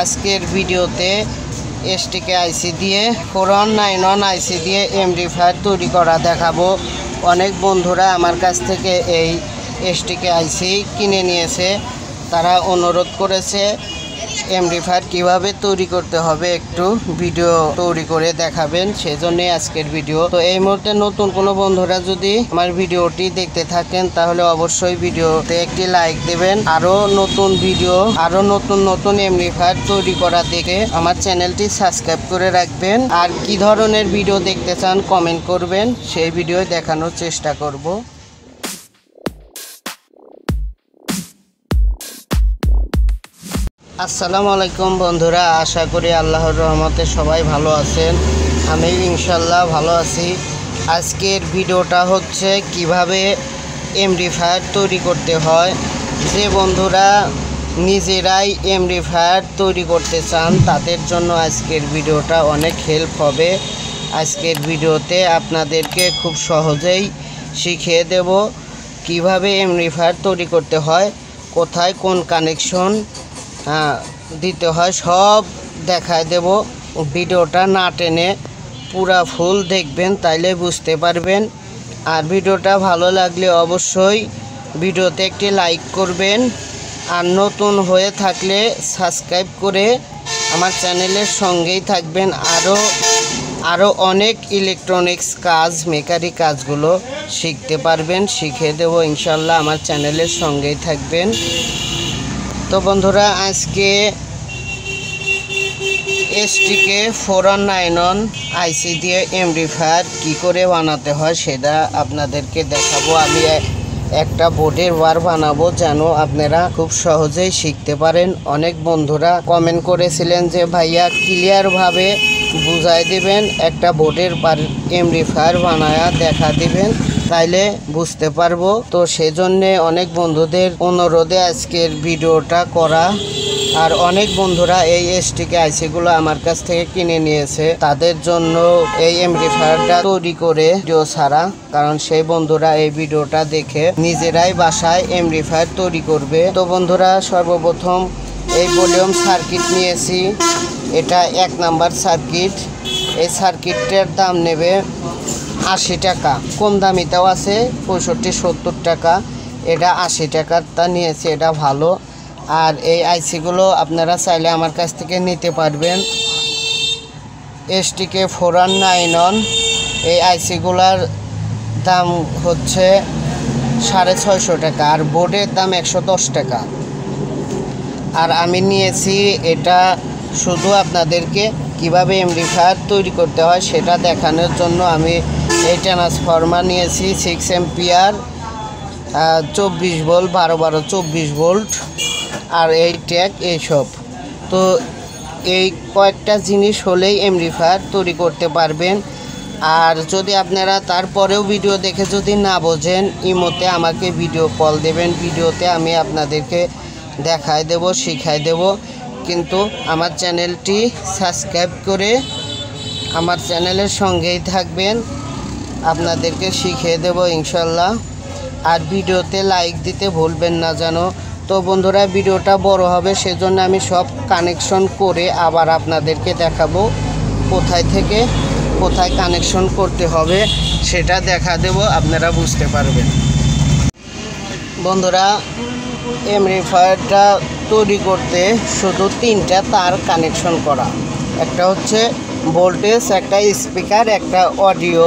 আজকের ভিডিওতে এসটিকে আইসি দিয়ে 4191 আইসি দিয়ে অ্যাম্পলিফায়ার তৈরি করা দেখাবো। অনেক বন্ধুরা আমার কাছ থেকে এই এসটিকে আইসি কিনে নিয়েছে। তারা অনুরোধ করেছে অ্যাম্পলিফায়ার কিভাবে তৈরি করতে হবে একটু ভিডিও তৈরি করে দেখাবেন, সেজন্য আজকের ভিডিও। তো এই মুহূর্তে নতুন কোনো বন্ধুরা যদি আমার ভিডিওটি দেখতে থাকেন তাহলে অবশ্যই ভিডিওতে একটি লাইক দেবেন। আরো নতুন ভিডিও, আরো নতুন অ্যাম্পলিফায়ার তৈরি করা দেখে আমার চ্যানেলটি সাবস্ক্রাইব করে রাখবেন। আর কি ধরনের ভিডিও দেখতে চান কমেন্ট করবেন, সেই ভিডিও দেখানোর চেষ্টা করব। আসসালামু আলাইকুম বন্ধুরা, আশা করি আল্লাহর রহমতে সবাই ভালো আছেন। আমি ইনশাল্লাহ ভালো আছি। আজকের ভিডিওটা হচ্ছে কিভাবে অ্যাম্পলিফায়ার তৈরি করতে হয়। যে বন্ধুরা নিজেরাই অ্যাম্পলিফায়ার তৈরি করতে চান তাদের জন্য আজকের ভিডিওটা অনেক হেল্প হবে। আজকের ভিডিওতে আপনাদেরকে খুব সহজেই শিখিয়ে দেব কিভাবে অ্যাম্পলিফায়ার তৈরি করতে হয়, কোথায় কোন কানেকশন দিতে হয় সব দেখায় দেব। ভিডিওটা না টেনে পুরা ফুল দেখবেন, তাইলে বুঝতে পারবেন। আর ভিডিওটা ভালো লাগলে অবশ্যই ভিডিওতে একটি লাইক করবেন। আর নতুন হয়ে থাকলে সাবস্ক্রাইব করে আমার চ্যানেলের সঙ্গেই থাকবেন। আরও অনেক ইলেকট্রনিক্স কাজ, মেকানিক কাজগুলো শিখতে পারবেন, শিখিয়ে দেব ইনশাল্লাহ। আমার চ্যানেলের সঙ্গেই থাকবেন। তো বন্ধুরা আজকে এসটিকে 4191 আইসি দিয়ে অ্যাম্পলিফায়ার কি করে বানাতে হয় সেটা আপনাদেরকে দেখাবো। আমি একটা বোর্ডের ওয়্যার বানাবো যেন আপনারা খুব সহজেই শিখতে পারেন। অনেক বন্ধুরা কমেন্ট করেছিলেন যে ভাইয়া ক্লিয়ারভাবে বুঝাই দিবেন, একটা বোর্ডের অ্যাম্পলিফায়ার বানায়া দেখা দিবেন, তাইলে বুঝতে পারবো। তো সেজন্যে অনেক বন্ধুদের অনুরোধে আজকের ভিডিওটা করা। আর অনেক বন্ধুরা এই এসটিকে আইসিগুলো আমার কাছ থেকে কিনে নিয়েছে, তাদের জন্য এই অ্যাম্পলিফায়ারটা তৈরি করে ভিডিও ছাড়া, কারণ সেই বন্ধুরা এই ভিডিওটা দেখে নিজেরাই বাসায় অ্যাম্পলিফায়ার তৈরি করবে। তো বন্ধুরা সর্বপ্রথম এই ভলিউম সার্কিট নিয়েছি, এটা 1 নাম্বার সার্কিট। এই সার্কিটটার দাম নেবে 80 টাকা, কম দামিটাও আছে 65-70 টাকা। এটা 80 টাকারটা নিয়েছি, এটা ভালো। আর এই আইসিগুলো আপনারা চাইলে আমার কাছ থেকে নিতে পারবেন। এসটিকে 4191 এই আইসিগুলার দাম হচ্ছে 650 টাকা, আর বোর্ডের দাম 110 টাকা। আর আমি নিয়েছি এটা শুধু আপনাদেরকে কিভাবে অ্যাম্পলিফায়ার তৈরি করতে হয় সেটা দেখানোর জন্য। আমি এই ট্রান্সফরমার নিয়েছি 6 অ্যাম্পিয়ার, 24 ভোল্ট, 12 24 ভোল্ট, আর এই ট্যাগ এইসব। তো এই কয়েকটা জিনিস হলেই অ্যাম্পলিফায়ার তৈরি করতে পারবেন। আর যদি আপনারা তারপরেও ভিডিও দেখে যদি না বোঝেন, ইমোতে আমাকে ভিডিও কল দেবেন, ভিডিওতে আমি আপনাদেরকে দেখায় দেব, শিখাই দেব। কিন্তু আমার চ্যানেলটি সাবস্ক্রাইব করে আমার চ্যানেলের সঙ্গেই থাকবেন, আপনাদেরকে শিখিয়ে দেব ইনশাল্লাহ। আর ভিডিওতে লাইক দিতে ভুলবেন না যেন। তো বন্ধুরা ভিডিওটা বড় হবে, সেজন্য আমি সব কানেকশন করে আবার আপনাদেরকে দেখাবো কোথায় থেকে কোথায় কানেকশন করতে হবে সেটা দেখা দেব, আপনারা বুঝতে পারবেন। বন্ধুরা অ্যাম্পলিফায়ারটা তৈরি করতে শুধু 3টা তার কানেকশন করা, একটা হচ্ছে ভোল্টেজ, একটা স্পিকার, একটা অডিও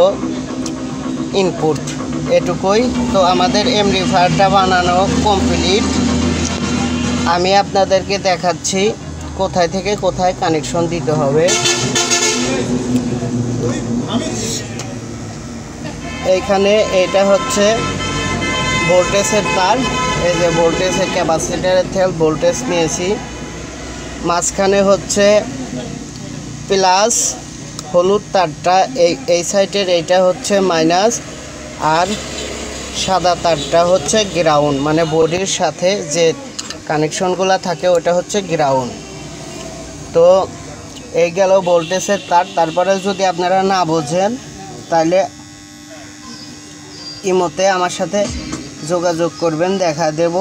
ইনপুট, এটুকুই। তো আমাদের অ্যাম্পলিফায়ারটা বানানো কমপ্লিট। আমি আপনাদেরকে দেখাচ্ছি কোথায় থেকে কোথায় কানেকশন দিতে হবে। এইখানে এটা হচ্ছে ভোল্টেজের তার, এই যে ভোল্টেজের ক্যাপাসিটারের তেল ভোল্টেজ নিয়েছি। মাঝখানে হচ্ছে প্লাস হলুদ তারটা, এই সাইডের এইটা হচ্ছে মাইনাস, আর সাদা তারটা হচ্ছে গ্রাউন্ড, মানে বোর্ডের সাথে যে কানেকশনগুলো থাকে ওটা হচ্ছে গ্রাউন্ড। তো এই গেল ভোল্টেজের তার। তারপরে যদি আপনারা না বোঝেন তাহলে ইমোতে আমার সাথে যোগাযোগ করবেন, দেখা দেব।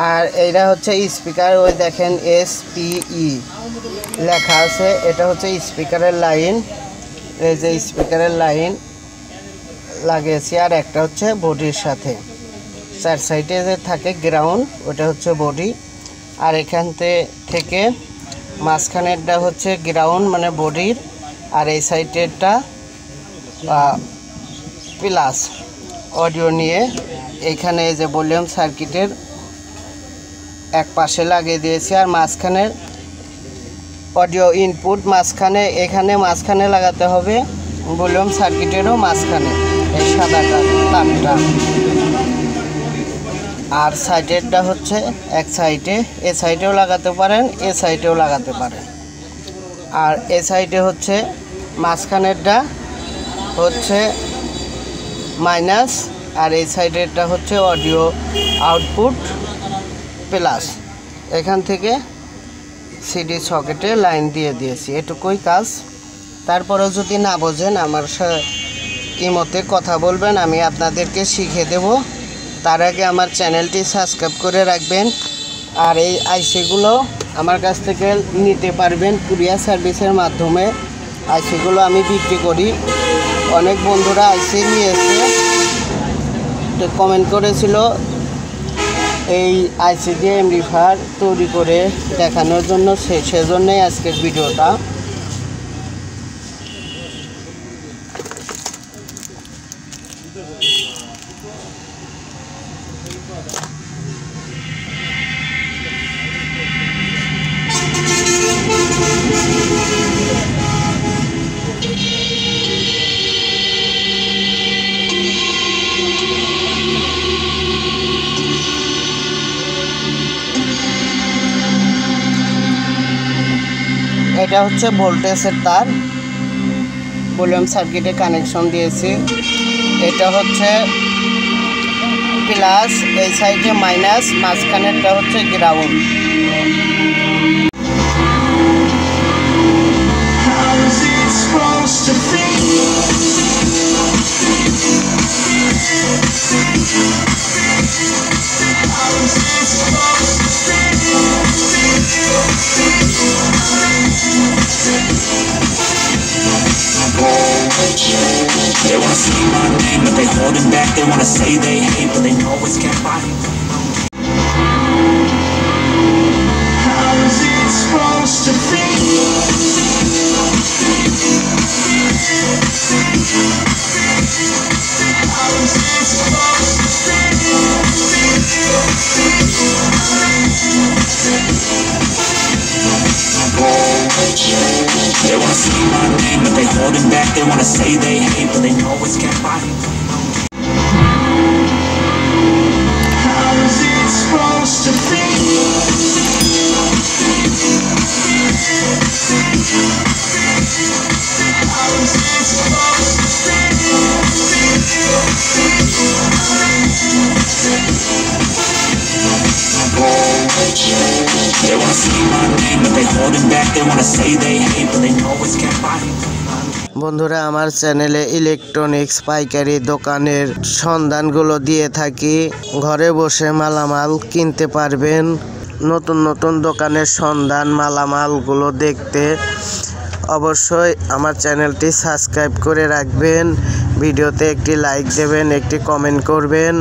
আর এইটা হচ্ছে স্পিকার, ওই দেখেন SPE লেখা আছে, এটা হচ্ছে স্পিকারের লাইন। এই যে স্পিকারের লাইন লাগিয়েছি। আর একটা হচ্ছে বডির সাথে, 4 সাইডে যে থাকে গ্রাউন্ড, ওটা হচ্ছে বডি। আর এখান থেকে মাঝখানেরটা হচ্ছে গ্রাউন্ড মানে বডির, আর এই সাইডেরটা প্লাস অডিও নিয়ে এইখানে এই যে ভলিউম সার্কিটের এক পাশে লাগিয়ে দিয়েছি। আর মাঝখানের অডিও ইনপুট মাঝখানে, এখানে মাঝখানে লাগাতে হবে, ভলিউম সার্কিটেরও মাঝখানে এই সাদাটা তারটা। আর সাইডেরটা হচ্ছে এক সাইডে, এ সাইডেও লাগাতে পারেন, এ সাইডেও লাগাতে পারেন। আর এ সাইডে হচ্ছে মাঝখানেরটা হচ্ছে মাইনাস, আর এই সাইডেরটা হচ্ছে অডিও আউটপুট প্লাস। এখান থেকে সিডি সকেটে লাইন দিয়ে দিয়েছি, এটুকুই কাজ। তারপরেও যদি না বোঝেন আমার ইমোতে কথা বলবেন, আমি আপনাদেরকে শিখিয়ে দেব। তার আগে আমার চ্যানেলটি সাবস্ক্রাইব করে রাখবেন। আর এই আইসিগুলো আমার কাছ থেকে নিতে পারবেন কুরিয়ার সার্ভিসের মাধ্যমে। আইসিগুলো আমি বিক্রি করি। অনেক বন্ধুরা আইসি নিয়েছে, কমেন্ট করেছিল এই আইসি দিয়ে অ্যাম্পলিফায়ার তৈরি করে দেখানোর জন্য, সেজন্যই আজকের ভিডিওটা। এটা হচ্ছে ভোল্টেজের তার, ভলিউম সার্কিটে কানেকশন দিয়েছি। এটা হচ্ছে প্লাস, এই সাইডে মাইনাস, মাঝখানেরটা হচ্ছে ground. They wanna see my name, but they holding back. They wanna say they hate, but they know it's can't fight. How is it supposed to feel? How is it supposed to feel? They wanna see my name, but they holding back. They wanna say they hate, but they know it's can't fight. How is it supposed to feel? How is it supposed to feel? They wanna see my name, but they holding back. They wanna say they hate, but they know it's can't fight. বন্ধুরা, আমার চ্যানেলে electronics পাইকারি দোকানের সন্ধানগুলো দিয়ে থাকি। ঘরে বসে মালামাল কিনতে পারবেন। নতুন নতুন দোকানের সন্ধান, মালামালগুলো দেখতে অবশ্যই আমার চ্যানেলটি সাবস্ক্রাইব করে রাখবেন। ভিডিওতে একটি লাইক দেবেন, একটি কমেন্ট করবেন।